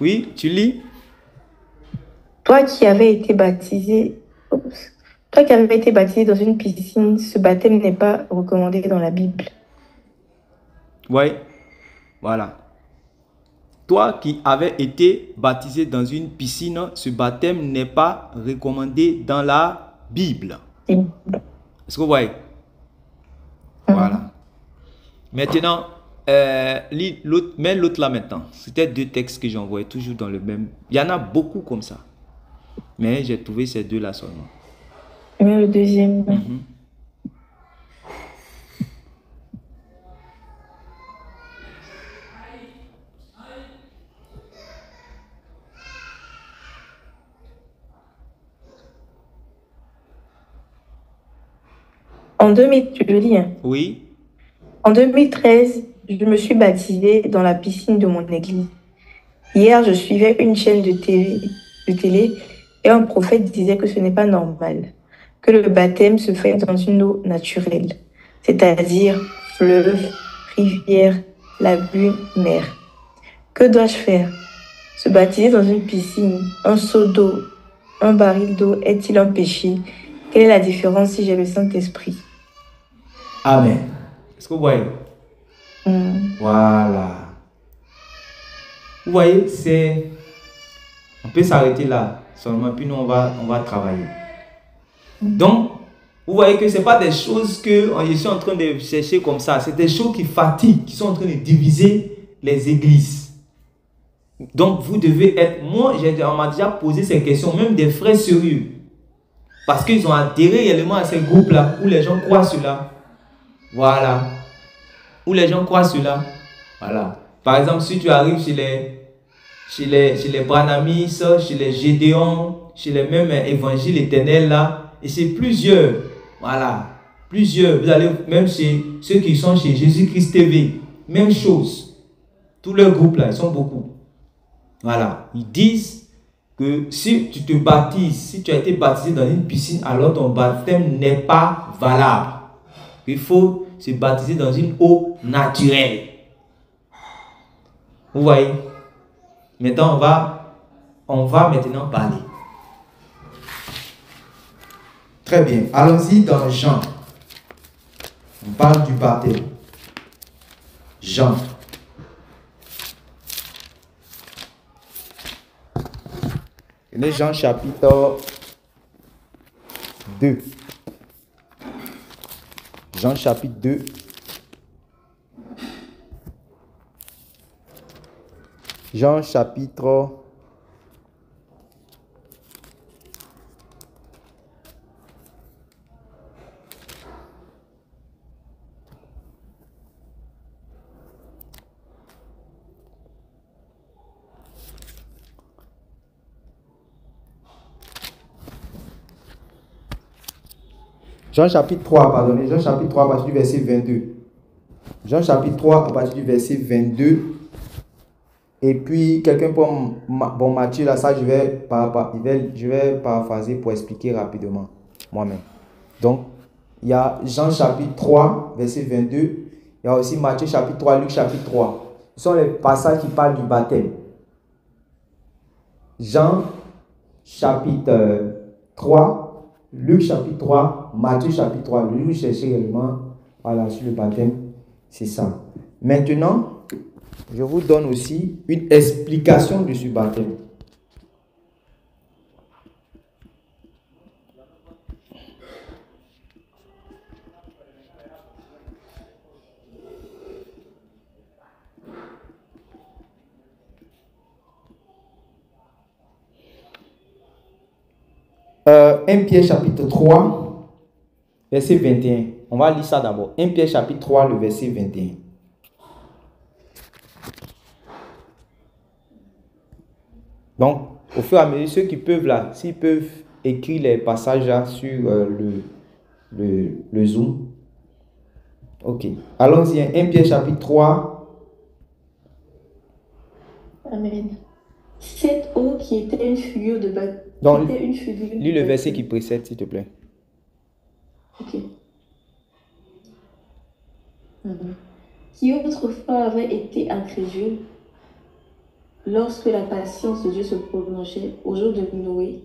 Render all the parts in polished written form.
Oui, tu lis? Toi qui avais été baptisé, oups. Toi qui avais été baptisé dans une piscine, ce baptême n'est pas recommandé dans la Bible. Oui, voilà. Toi qui avais été baptisé dans une piscine, ce baptême n'est pas recommandé dans la Bible. Est-ce que vous voyez? Voilà. Mhm. Maintenant, lis l'autre, mets l'autre là maintenant. C'était deux textes que j'ai envoyés toujours dans le même. Il y en a beaucoup comme ça. Mais j'ai trouvé ces deux là seulement. Mais le deuxième. En 2000, tu le lis, hein. Oui. En 2013, je me suis baptisée dans la piscine de mon église. Hier, je suivais une chaîne de télé et un prophète disait que ce n'est pas normal, que le baptême se fait dans une eau naturelle, c'est-à-dire fleuve, rivière, lagune, mer. Que dois-je faire? Se baptiser dans une piscine, un seau d'eau, un baril d'eau est-il un péché? Quelle est la différence si j'ai le Saint-Esprit? Amen. Est-ce que vous voyez? Voilà. Vous voyez, c'est. On peut s'arrêter là seulement, puis nous on va travailler. Donc, vous voyez que ce n'est pas des choses que je suis en train de chercher comme ça. C'est des choses qui fatiguent, qui sont en train de diviser les églises. Donc, vous devez être. Moi, on m'a déjà posé ces questions, même des frères sérieux. Parce qu'ils ont adhéré réellement à ces groupes-là, où les gens croient cela. Voilà. Où les gens croient cela. Voilà. Par exemple, si tu arrives chez les Branamis, chez les Gédéons, chez les mêmes évangiles éternels là, et c'est plusieurs, voilà, plusieurs, vous allez même chez ceux qui sont chez Jésus-Christ TV, même chose, tous leurs groupes là, ils sont beaucoup, voilà, ils disent que si tu te baptises, si tu as été baptisé dans une piscine, alors ton baptême n'est pas valable, il faut se baptiser dans une eau naturelle, vous voyez. Maintenant, on va maintenant parler. Très bien. Allons-y dans Jean. On parle du baptême. Jean. Jean chapitre 2. Jean chapitre 2. Jean chapitre Jean chapitre 3, pardonnez, Jean chapitre 3 à partir du verset 22. Jean chapitre 3 à partir du verset 22. Et puis, quelqu'un pour bon Matthieu, là, ça, je vais paraphraser pour expliquer rapidement moi-même. Donc, il y a Jean chapitre 3, verset 22. Il y a aussi Matthieu chapitre 3, Luc chapitre 3. Ce sont les passages qui parlent du baptême. Jean chapitre 3, Luc chapitre 3, Matthieu chapitre 3. Luc cherchez également, voilà, sur le baptême. C'est ça. Maintenant, je vous donne aussi une explication de ce baptême. « 1 Pierre chapitre 3, verset 21. On va lire ça d'abord. 1 Pierre chapitre 3, le verset 21. Donc, au fur et à mesure, ceux qui peuvent là, s'ils peuvent écrire les passages là sur le Zoom. Ok. Allons-y. 1 Pierre chapitre 3. Amen. Cette eau qui était une figure de baptême. Donc, lis le verset qui précède, s'il te plaît. Ok. Qui autrefois avait été incrédule, lorsque la patience de Dieu se prolongeait au jour de Noé,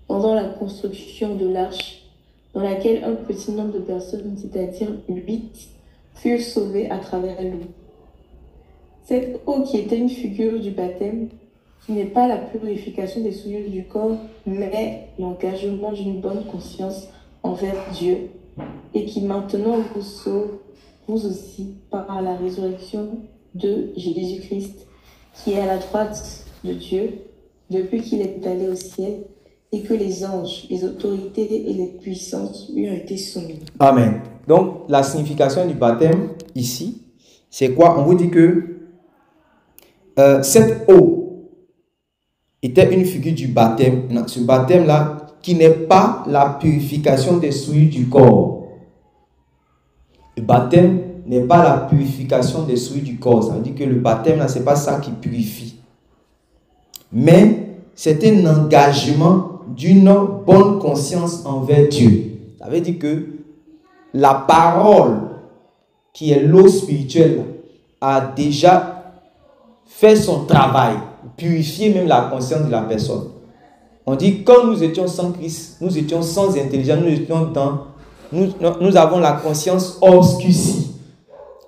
pendant la construction de l'arche, dans laquelle un petit nombre de personnes, c'est-à-dire 8, furent sauvées à travers l'eau. Cette eau qui était une figure du baptême, qui n'est pas la purification des souillures du corps, mais l'engagement d'une bonne conscience envers Dieu, et qui maintenant vous sauve, vous aussi, par la résurrection de Jésus-Christ, qui est à la droite de Dieu, depuis qu'il est allé au ciel, et que les anges, les autorités et les puissances lui ont été soumis. Amen. Donc, la signification du baptême, ici, c'est quoi? On vous dit que cette eau était une figure du baptême. Ce baptême-là, qui n'est pas la purification des souillures du corps. Le baptême n'est pas la purification des souillures du corps. Ça veut dire que le baptême, là, ce n'est pas ça qui purifie. Mais c'est un engagement d'une bonne conscience envers Dieu. Ça veut dire que la parole, qui est l'eau spirituelle, a déjà fait son travail, purifier même la conscience de la personne. On dit, quand nous étions sans Christ, nous étions sans intelligence, nous avons la conscience obscurcie.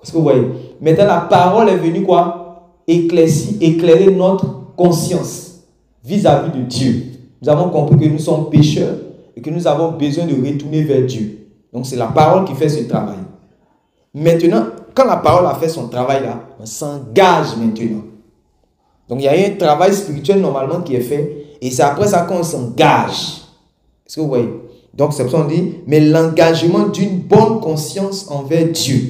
Est-ce que vous voyez? Maintenant, la parole est venue quoi? Éclairer notre conscience vis-à-vis de Dieu. Nous avons compris que nous sommes pécheurs et que nous avons besoin de retourner vers Dieu. Donc, c'est la parole qui fait ce travail. Maintenant, quand la parole a fait son travail là, on s'engage maintenant. Donc, il y a un travail spirituel normalement qui est fait et c'est après ça qu'on s'engage. Est-ce que vous voyez? Donc, c'est pour ça qu'on dit, mais l'engagement d'une bonne conscience envers Dieu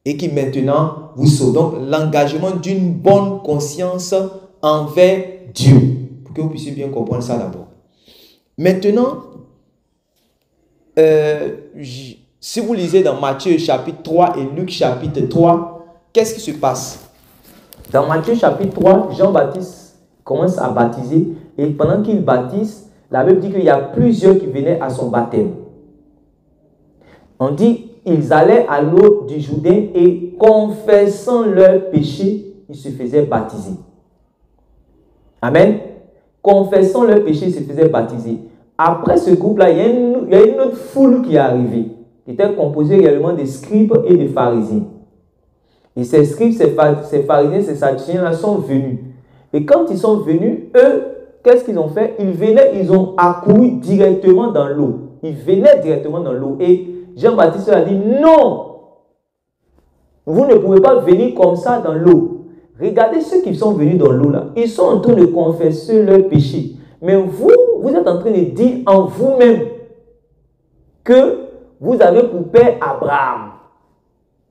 et qui maintenant vous sauve. Donc, l'engagement d'une bonne conscience envers Dieu. Pour que vous puissiez bien comprendre ça d'abord. Maintenant, si vous lisez dans Matthieu chapitre 3 et Luc chapitre 3, qu'est-ce qui se passe? Dans Matthieu chapitre 3, Jean-Baptiste commence à baptiser et pendant qu'il baptise, la Bible dit qu'il y a plusieurs qui venaient à son baptême. On dit, ils allaient à l'eau du Jourdain et confessant leurs péchés, ils se faisaient baptiser. Amen. Confessant leurs péchés, ils se faisaient baptiser. Après ce groupe-là, il y a une autre foule qui est arrivée, qui était composée également des scribes et des pharisiens. Et ces scribes, ces pharisiens, ces sadducéens-là sont venus. Et quand ils sont venus, eux, qu'est-ce qu'ils ont fait? Ils ont accouru directement dans l'eau. Ils venaient directement dans l'eau. Et Jean-Baptiste a dit, non, vous ne pouvez pas venir comme ça dans l'eau. Regardez ceux qui sont venus dans l'eau là. Ils sont en train de confesser leurs péchés. Mais vous êtes en train de dire en vous-même que vous avez pour père Abraham.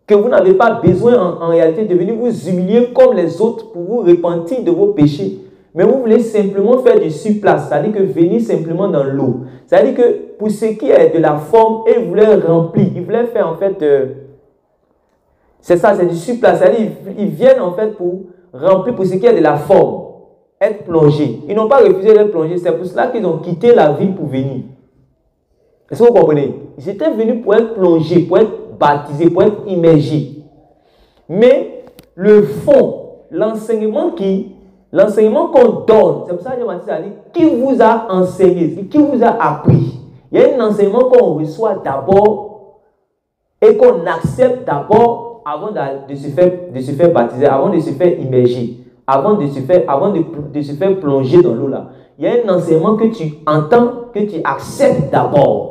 Que vous n'avez pas besoin en réalité de venir vous humilier comme les autres pour vous repentir de vos péchés. Mais vous voulez simplement faire du surplace, c'est-à-dire que venir simplement dans l'eau. C'est-à-dire que pour ce qui est de la forme, ils voulaient remplir, ils voulaient faire en fait, c'est ça, c'est du surplace. C'est-à-dire ils viennent en fait pour remplir pour ce qui est de la forme, être plongés. Ils n'ont pas refusé d'être plongés, c'est pour cela qu'ils ont quitté la ville pour venir. Est-ce que vous comprenez? Ils étaient venus pour être plongés, pour être baptisés, pour être immergés. Mais le fond, l'enseignement qu'on donne, c'est pour ça que Jean-Baptiste a dit, qui vous a enseigné, qui vous a appris. Il y a un enseignement qu'on reçoit d'abord et qu'on accepte d'abord avant de se faire baptiser, avant de se faire immerger, avant de se faire plonger dans l'eau là. Il y a un enseignement que tu entends, que tu acceptes d'abord.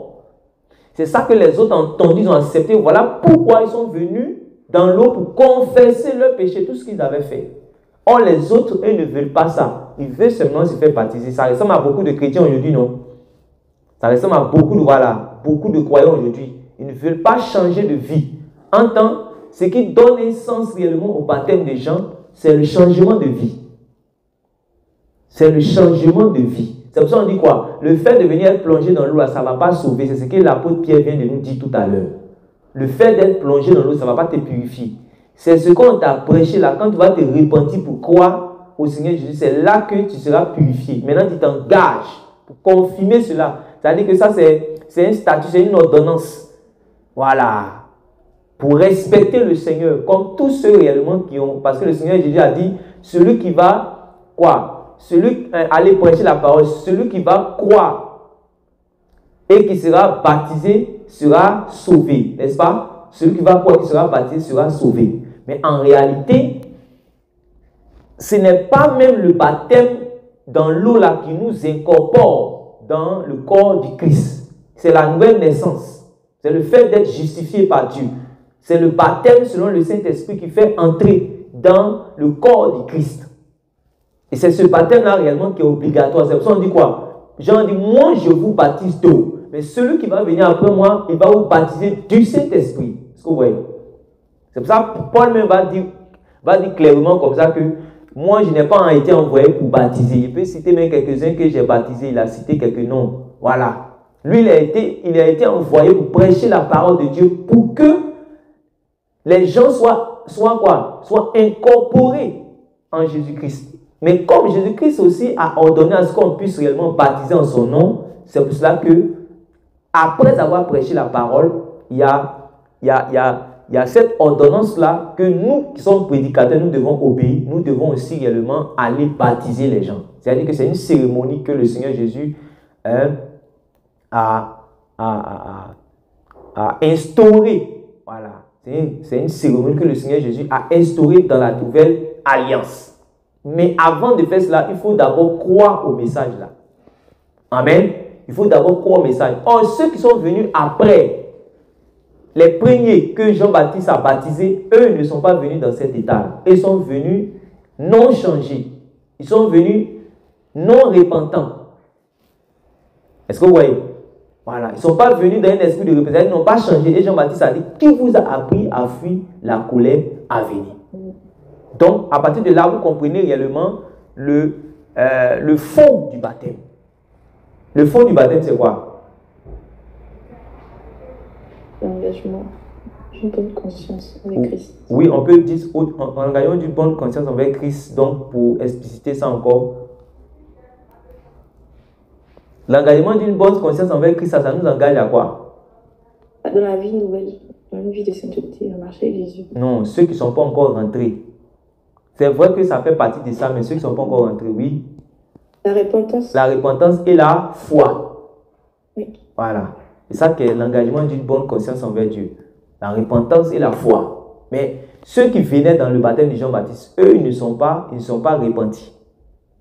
C'est ça que les autres ont entendu, ils ont accepté. Voilà pourquoi ils sont venus dans l'eau pour confesser leur péché, tout ce qu'ils avaient fait. Or, les autres, eux, ne veulent pas ça. Ils veulent seulement se faire baptiser. Ça ressemble à beaucoup de chrétiens aujourd'hui, non? Ça ressemble à beaucoup de croyants aujourd'hui. Ils ne veulent pas changer de vie. En tant, ce qui donne un sens réellement au baptême des gens, c'est le changement de vie. C'est le changement de vie. C'est pour ça qu'on dit quoi? Le fait de venir être plongé dans l'eau, ça ne va pas sauver. C'est ce que l'apôtre Pierre vient de nous dire tout à l'heure. Le fait d'être plongé dans l'eau, ça ne va pas te purifier. C'est ce qu'on t'a prêché là. Quand tu vas te repentir pour croire au Seigneur Jésus, c'est là que tu seras purifié. Maintenant, tu t'engages pour confirmer cela. C'est-à-dire que ça, c'est un statut, c'est une ordonnance. Voilà. Pour respecter le Seigneur, comme tous ceux réellement qui ont... Parce que le Seigneur Jésus a dit, celui qui va quoi? Aller prêcher la parole, celui qui va croire et qui sera baptisé sera sauvé, n'est-ce pas? Celui qui va croire et qui sera baptisé sera sauvé. Mais en réalité, ce n'est pas même le baptême dans l'eau là qui nous incorpore dans le corps du Christ. C'est la nouvelle naissance. C'est le fait d'être justifié par Dieu. C'est le baptême selon le Saint-Esprit qui fait entrer dans le corps du Christ. Et c'est ce baptême-là réellement qui est obligatoire. C'est pour ça qu'on dit quoi? Jean dit, moi je vous baptise d'eau. Mais celui qui va venir après moi, il va vous baptiser du Saint-Esprit. Est-ce que vous voyez? C'est pour ça que Paul même va dire clairement comme ça que moi je n'ai pas été envoyé pour baptiser. Il peut citer même quelques-uns que j'ai baptisés. Il a cité quelques noms. Voilà. Lui, il a été envoyé pour prêcher la parole de Dieu pour que les gens soient incorporés en Jésus-Christ. Mais comme Jésus-Christ aussi a ordonné à ce qu'on puisse réellement baptiser en son nom, c'est pour cela que après avoir prêché la parole, il y a cette ordonnance-là que nous qui sommes prédicateurs, nous devons obéir. Nous devons aussi réellement aller baptiser les gens. C'est-à-dire que c'est une cérémonie que le Seigneur Jésus a instaurée. Voilà. C'est une cérémonie que le Seigneur Jésus a instaurée dans la nouvelle alliance. Mais avant de faire cela, il faut d'abord croire au message là. Amen. Il faut d'abord croire au message. Or, ceux qui sont venus après, les premiers que Jean-Baptiste a baptisés, eux ne sont pas venus dans cet état. Ils sont venus non changés. Ils sont venus non repentants. Est-ce que vous voyez? Voilà. Ils ne sont pas venus dans un esprit de repentance. Ils n'ont pas changé. Et Jean-Baptiste a dit, qui vous a appris à fuir la colère à venir? Donc, à partir de là, vous comprenez réellement le fond du baptême. Le fond du baptême, c'est quoi? L'engagement d'une bonne conscience avec Christ. Oui, on peut dire en engagement d'une bonne conscience avec Christ. Donc, pour expliciter ça encore, l'engagement d'une bonne conscience avec Christ, ça nous engage à quoi? Dans la vie nouvelle, dans une vie de sainteté, à marcher avec Jésus. Non, ceux qui ne sont pas encore rentrés. C'est vrai que ça fait partie de ça, mais ceux qui ne sont pas encore rentrés, oui. La repentance. La repentance et la foi. Oui. Voilà. C'est ça qui est l'engagement d'une bonne conscience envers Dieu. La repentance et la foi. Mais ceux qui venaient dans le baptême de Jean-Baptiste, eux, ils ne sont pas repentis.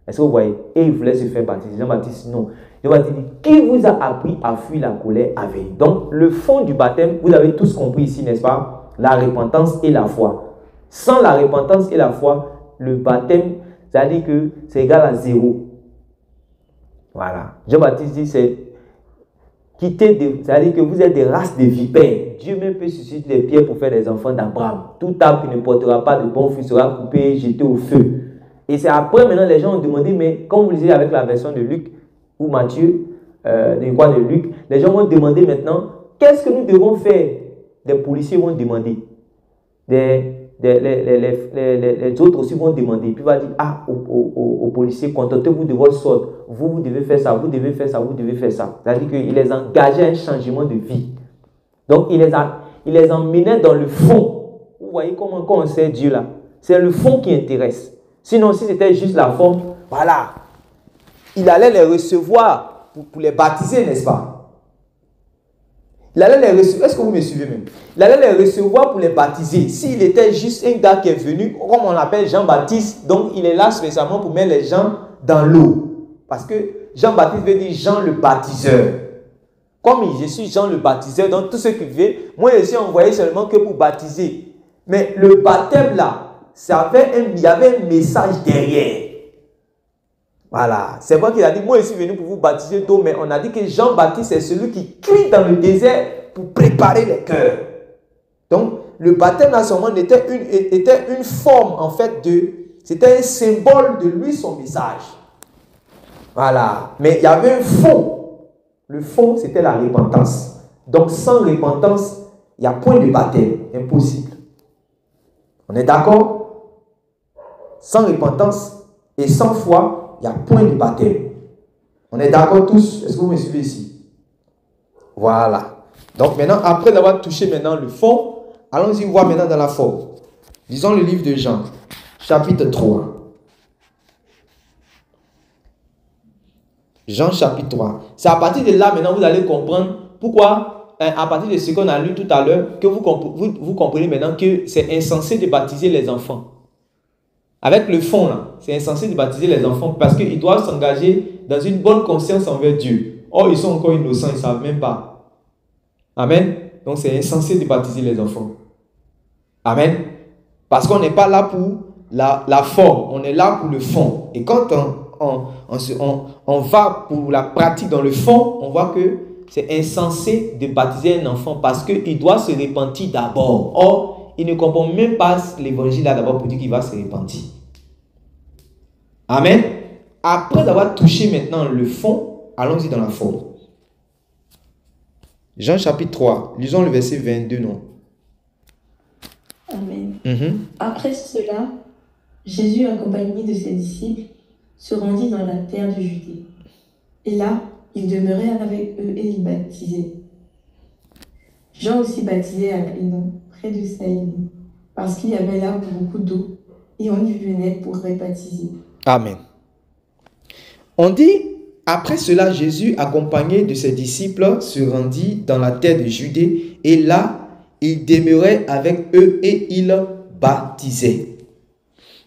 Est-ce que vous voyez? Et ils voulaient se faire baptiser. Jean-Baptiste, non. Jean-Baptiste dit, qui vous a appris à fuir la colère à venir? Donc, le fond du baptême, vous l'avez tous compris ici, n'est-ce pas? La repentance et la foi. Sans la repentance et la foi, le baptême, c'est-à-dire que c'est égal à zéro. Voilà. Jean-Baptiste dit, c'est c'est-à-dire que vous êtes des races de vipères. Dieu même peut susciter les pierres pour faire des enfants d'Abraham. Tout arbre qui ne portera pas de bons fruits sera coupé et jeté au feu. Et c'est après, maintenant, les gens ont demandé, mais comme vous le lisez avec la version de Luc ou Matthieu, de Luc, les gens vont demander maintenant, qu'est-ce que nous devons faire? Les policiers vont demander. Les autres aussi vont demander. Puis il va dire, aux policiers, contentez-vous de votre sort. Vous devez faire ça, vous devez faire ça, vous devez faire ça. C'est-à-dire qu'il les engageait à un changement de vie. Donc il les emmenait dans le fond. Vous voyez comment on sait Dieu là? C'est le fond qui intéresse. Sinon, si c'était juste la forme, voilà. Il allait les recevoir pour les baptiser, n'est-ce pas? Il allait les recevoir. Est-ce que vous me suivez même? Il allait les recevoir pour les baptiser. S'il était juste un gars qui est venu, comme on l'appelle Jean-Baptiste, donc il est là spécialement pour mettre les gens dans l'eau. Parce que Jean-Baptiste veut dire Jean le baptiseur. Comme je suis Jean le baptiseur, donc tous ceux qui viennent, moi je suis envoyé seulement que pour baptiser. Mais le baptême là, il y avait un message derrière. Voilà. C'est vrai qu'il a dit, moi je suis venu pour vous baptiser d'eau, mais on a dit que Jean-Baptiste est celui qui crie dans le désert pour préparer les cœurs. Donc, le baptême là seulement était une forme en fait c'était un symbole de lui, son message. Voilà. Mais il y avait un fond. Le fond, c'était la repentance. Donc, sans repentance, il n'y a point de baptême. Impossible. On est d'accord? Sans repentance et sans foi, il n'y a point de baptême. On est d'accord tous? Est-ce que vous me suivez ici? Voilà. Donc maintenant, après avoir touché maintenant le fond, allons-y voir maintenant dans la forme. Lisons le livre de Jean, chapitre 3. Jean chapitre 3. C'est à partir de là, maintenant, vous allez comprendre pourquoi, à partir de ce qu'on a lu tout à l'heure, que vous comprenez maintenant que c'est insensé de baptiser les enfants. Avec le fond, là, c'est insensé de baptiser les enfants parce qu'ils doivent s'engager dans une bonne conscience envers Dieu. Or, ils sont encore innocents, ils ne savent même pas. Amen. Donc, c'est insensé de baptiser les enfants. Amen. Parce qu'on n'est pas là pour la forme, on est là pour le fond. Et quand on va pour la pratique dans le fond, on voit que c'est insensé de baptiser un enfant parce qu'il doit se repentir d'abord. Or, il ne comprend même pas l'évangile là d'abord pour dire qu'il va se repentir. Amen. Après avoir touché maintenant le fond, allons-y dans la forme. Jean chapitre 3, lisons le verset 22, non? Amen. Après cela, Jésus, accompagné de ses disciples, se rendit dans la terre de Judée. Et là, il demeurait avec eux et les baptisait. Jean aussi baptisait à Énon, près de Saïn, parce qu'il y avait là beaucoup d'eau, et on y venait pour rebaptiser. Amen. On dit, après cela, Jésus, accompagné de ses disciples, se rendit dans la terre de Judée, et là, il demeurait avec eux et il baptisait.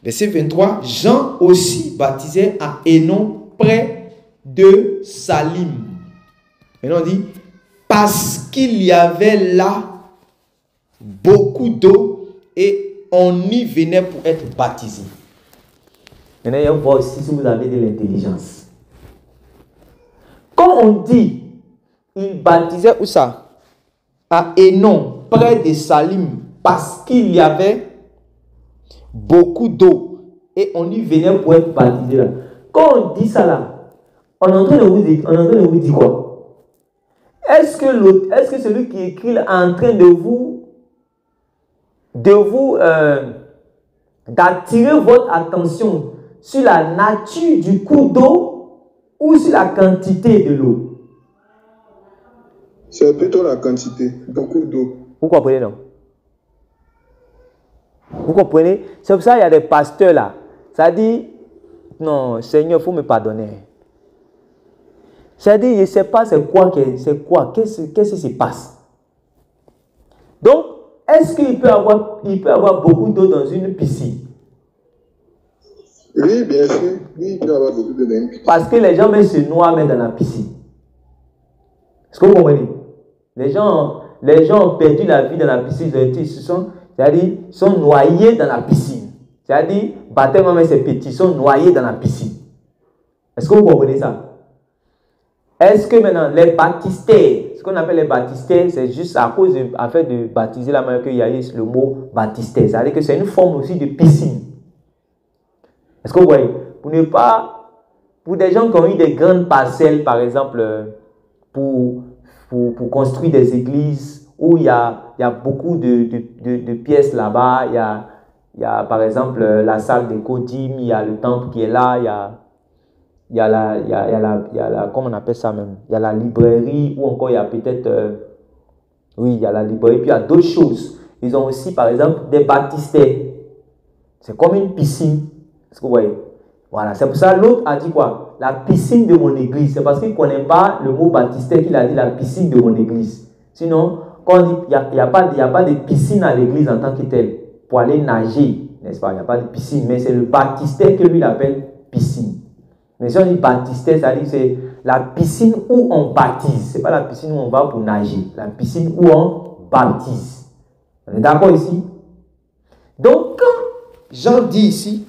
Verset 23, Jean aussi baptisait à Énon, près de Salim. Maintenant on dit, parce qu'il y avait là beaucoup d'eau et on y venait pour être baptisé. Maintenant, il y a voir aussi si vous avez de l'intelligence. Quand on dit, il baptisait où ça? À Énon, près de Salim, parce qu'il y avait beaucoup d'eau et on y venait pour être baptisé là. Quand on dit ça là, on est en train de vous dire quoi? Est-ce que celui qui écrit là, est en train d'attirer votre attention sur la nature du cours d'eau ou sur la quantité de l'eau? C'est plutôt la quantité, beaucoup d'eau. Vous comprenez, non? Vous comprenez? C'est pour ça qu'il y a des pasteurs là. Ça dit, non, Seigneur, il faut me pardonner. Ça dit, je ne sais pas c'est quoi, qu'est-ce qui se passe. Donc, est-ce qu'il peut avoir beaucoup d'eau dans une piscine? Oui, bien sûr. Oui, il peut y avoir beaucoup d'eau dans une piscine. Parce que les gens même se noient même dans la piscine. Est-ce que vous comprenez? Les gens ont perdu la vie dans la piscine, c'est-à-dire, sont noyés dans la piscine. C'est-à-dire, baptême même c'est petit, ils sont noyés dans la piscine. Est-ce que vous comprenez ça? Est-ce que maintenant, les baptistères, ce qu'on appelle les baptistères, c'est juste à cause de baptiser la main qu'il y a eu le mot baptistère. C'est-à-dire que c'est une forme aussi de piscine. Est-ce que vous voyez? Pour des gens qui ont eu des grandes parcelles, par exemple, pour construire des églises où il y a beaucoup de pièces là-bas. Il y a par exemple la salle des Kodim, il y a le temple qui est là, il y a la comment on appelle ça même? Il y a la librairie ou encore il y a peut-être oui, il y a la librairie, puis il y a d'autres choses. Ils ont aussi par exemple des baptistères. C'est comme une piscine. Est-ce que vous voyez? Voilà, c'est pour ça l'autre a dit quoi? La piscine de mon église. C'est parce qu'il ne connaît pas le mot baptistère qu'il a dit la piscine de mon église. Sinon, quand on dit il n'y a pas de piscine à l'église en tant que telle pour aller nager, n'est-ce pas? Il n'y a pas de piscine, mais c'est le baptistère que lui il appelle piscine. Mais si on dit baptistère, ça dit c'est la piscine où on baptise. Ce n'est pas la piscine où on va pour nager. La piscine où on baptise. On est d'accord ici? Donc, quand Jean dit ici,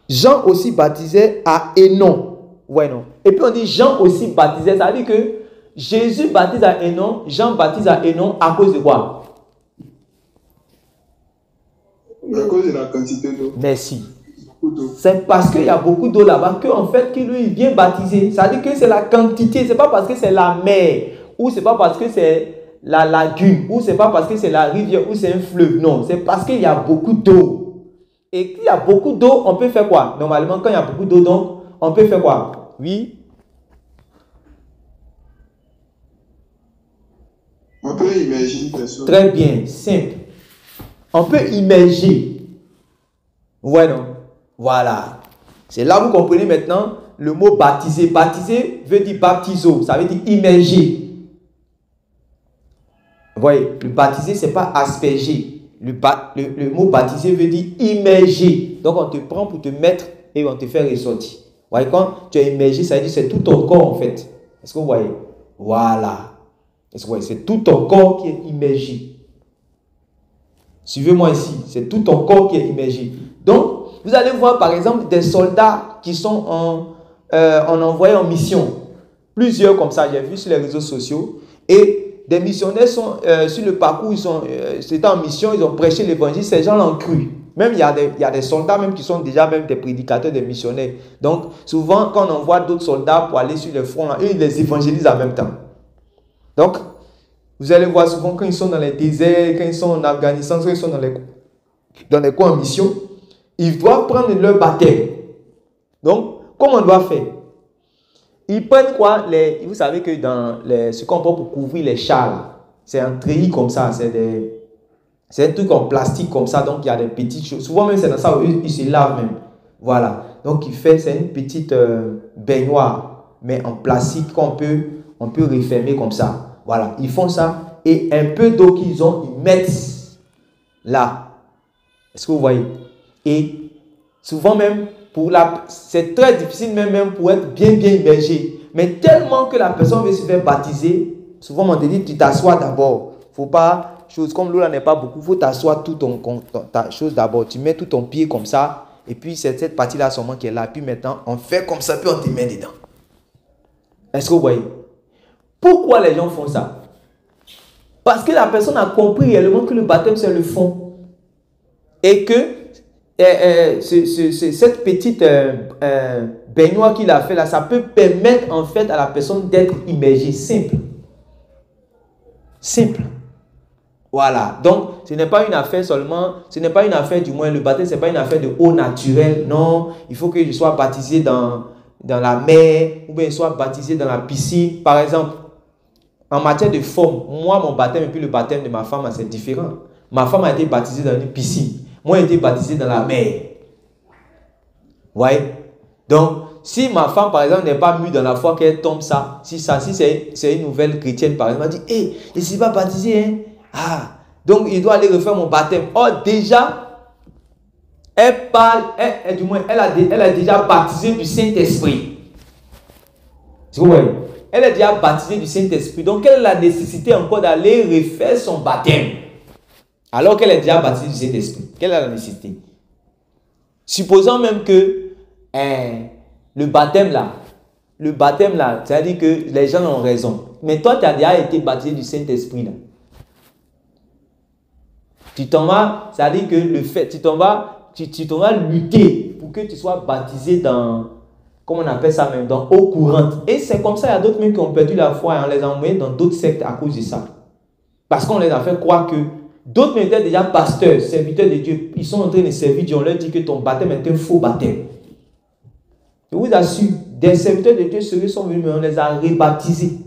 Jean aussi baptisait à Énon. Ouais, non. Et puis on dit Jean aussi baptisait. Ça veut dire que Jésus baptise à Énon, Jean baptise à Énon à cause de quoi? À cause de la quantité d'eau. Merci. C'est parce qu'il y a beaucoup d'eau là-bas qu'en fait, qu'il lui vient baptiser. Ça veut dire que c'est la quantité. C'est pas parce que c'est la mer ou c'est pas parce que c'est la lagune, ou c'est pas parce que c'est la rivière, ou c'est un fleuve. Non, c'est parce qu'il y a beaucoup d'eau. Et qu'il y a beaucoup d'eau, on peut faire quoi? Normalement, quand il y a beaucoup d'eau, donc, on peut faire quoi? Oui. On peut immerger une personne. Très bien, simple. On peut immerger. Ouais, non? Voilà. C'est là que vous comprenez maintenant le mot baptiser. Baptiser veut dire baptiso, ça veut dire immerger. Vous voyez, le baptiser, ce n'est pas asperger. Le mot baptiser veut dire immerger. Donc, on te prend pour te mettre et on te fait ressortir. Vous voyez, quand tu es immergé, ça veut dire que c'est tout ton corps en fait. Est-ce que vous voyez? Voilà. Est-ce que vous voyez? C'est tout ton corps qui est immergé. Suivez-moi ici. C'est tout ton corps qui est immergé. Donc, vous allez voir par exemple des soldats qui sont envoyés en mission. Plusieurs comme ça, j'ai vu sur les réseaux sociaux. Et des missionnaires sont sur le parcours, c'était en mission, ils ont prêché l'évangile, ces gens l'ont cru. Même il y a des soldats même qui sont déjà même des prédicateurs, des missionnaires. Donc souvent quand on envoie d'autres soldats pour aller sur le front, eux ils les évangélisent en même temps. Donc vous allez voir souvent quand ils sont dans les déserts, quand ils sont en Afghanistan, quand ils sont dans les coins en mission, ils doivent prendre leur baptême. Donc comment on doit faire? Ils prennent quoi? Vous savez que dans ce qu'on prend pour couvrir les chars, c'est un treillis comme ça, c'est un truc en plastique comme ça, donc il y a des petites choses. Souvent même c'est dans ça où ils se lavent même. Voilà. Donc c'est une petite baignoire, mais en plastique qu'on peut refermer comme ça. Voilà. Ils font ça et un peu d'eau qu'ils ont, ils mettent là. Est-ce que vous voyez? Et souvent même, c'est très difficile même pour être bien immergé. Mais tellement que la personne veut se faire baptiser, souvent on te dit tu t'assois d'abord. Faut pas, comme l'eau là n'est pas beaucoup, il faut t'asseoir tout ta chose d'abord. Tu mets tout ton pied comme ça. Et puis c'est cette partie là seulement qui est là. Puis maintenant on fait comme ça, puis on te met dedans. Est-ce que vous voyez? Pourquoi les gens font ça? Parce que la personne a compris réellement que le baptême c'est le fond. Et que cette petite baignoire qu'il a fait là, ça peut permettre en fait à la personne d'être immergée. Simple. Simple. Voilà. Donc, ce n'est pas une affaire seulement, ce n'est pas une affaire, du moins le baptême, ce n'est pas une affaire de eau naturelle. Non, il faut que je sois baptisé dans la mer ou bien je sois baptisé dans la piscine. Par exemple, en matière de forme, moi, mon baptême et puis le baptême de ma femme, c'est différent. Ma femme a été baptisée dans une piscine. Moi, j'ai été baptisé dans la mer. Vous voyez? Donc, si ma femme, par exemple, n'est pas mue dans la foi, qu'elle tombe ça, si c'est une nouvelle chrétienne, par exemple, elle dit, hé, je ne suis pas baptisé, hein? Ah, donc il doit aller refaire mon baptême. Oh, déjà, elle parle, du moins, elle a déjà baptisé du Saint-Esprit. Vous voyez? Elle est déjà baptisée du Saint-Esprit. Donc, quelle est la nécessité encore d'aller refaire son baptême? Alors qu'elle est déjà baptisée du Saint-Esprit. Quelle est la nécessité? Supposons même que le baptême là, c'est-à-dire que les gens ont raison. Mais toi, tu as déjà été baptisé du Saint-Esprit là. Tu t'en vas, c'est-à-dire que le fait, tu t'en vas lutter pour que tu sois baptisé dans, comment on appelle ça même, dans eau courante. Et c'est comme ça, il y a d'autres même qui ont perdu la foi et on les a envoyés dans d'autres sectes à cause de ça. Parce qu'on les a fait croire que d'autres étaient déjà pasteurs, serviteurs de Dieu. Ils sont en train de servir Dieu. On leur dit que ton baptême est un faux baptême. Je vous assure, des serviteurs de Dieu sérieux sont venus, mais on les a rebaptisés.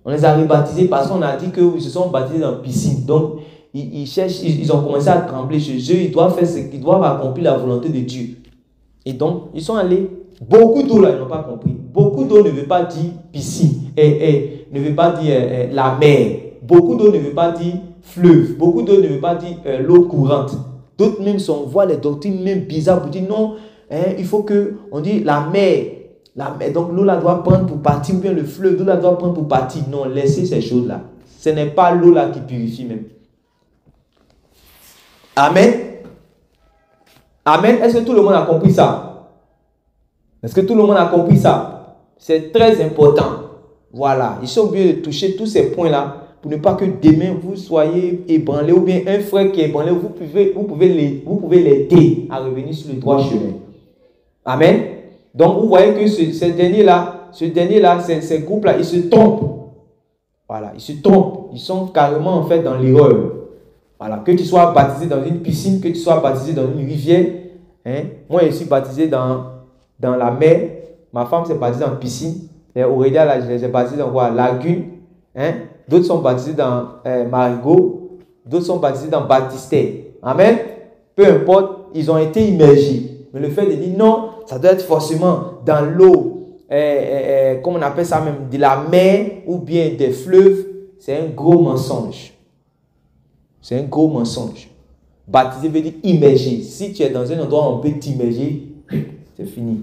On les a rebaptisés parce qu'on a dit qu'ils se sont baptisés dans la piscine. Donc, ils ont commencé à trembler chez eux. Ils doivent faire ce qu'ils doivent accomplir la volonté de Dieu. Et donc, ils sont allés. Beaucoup d'eau là, ils n'ont pas compris. Beaucoup d'eau ne veut pas dire piscine. Ne veut pas dire la mer. Beaucoup d'eau ne veut pas dire fleuve. Beaucoup d'eau ne veut pas dire l'eau courante. D'autres même voient les doctrines même bizarres pour dire non, il faut que on dit la mer. Donc l'eau là doit prendre pour partir, ou bien le fleuve, l'eau là doit prendre pour partir. Non, laissez ces choses-là. Ce n'est pas l'eau là qui purifie même. Amen. Amen. Est-ce que tout le monde a compris ça? Est-ce que tout le monde a compris ça? C'est très important. Voilà. Ils sont obligés de toucher tous ces points-là pour ne pas que demain vous soyez ébranlé ou bien un frère qui est ébranlé, vous pouvez l'aider à revenir sur le droit chemin. Amen. Donc vous voyez que ces derniers-là, ces groupes-là, ils se trompent. Voilà, ils se trompent. Ils sont carrément en fait dans l'erreur. Voilà, que tu sois baptisé dans une piscine, que tu sois baptisé dans une rivière. Moi, je suis baptisé dans la mer. Ma femme s'est baptisée en piscine. Les Aurélia, là, je les ai baptisés dans quoi? Lagune. D'autres sont baptisés dans Marigot. D'autres sont baptisés dans Baptistère. Amen. Peu importe, ils ont été immergés. Mais le fait de dire non, ça doit être forcément dans l'eau, comme on appelle ça même, de la mer ou bien des fleuves, c'est un gros mensonge. C'est un gros mensonge. Baptiser veut dire immerger. Si tu es dans un endroit où on peut t'immerger, c'est fini.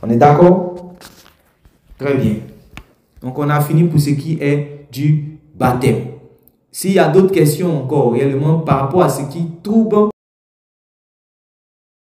On est d'accord? Très bien. Donc on a fini pour ce qui est du baptême. S'il y a d'autres questions encore, réellement par rapport à ce qui trouble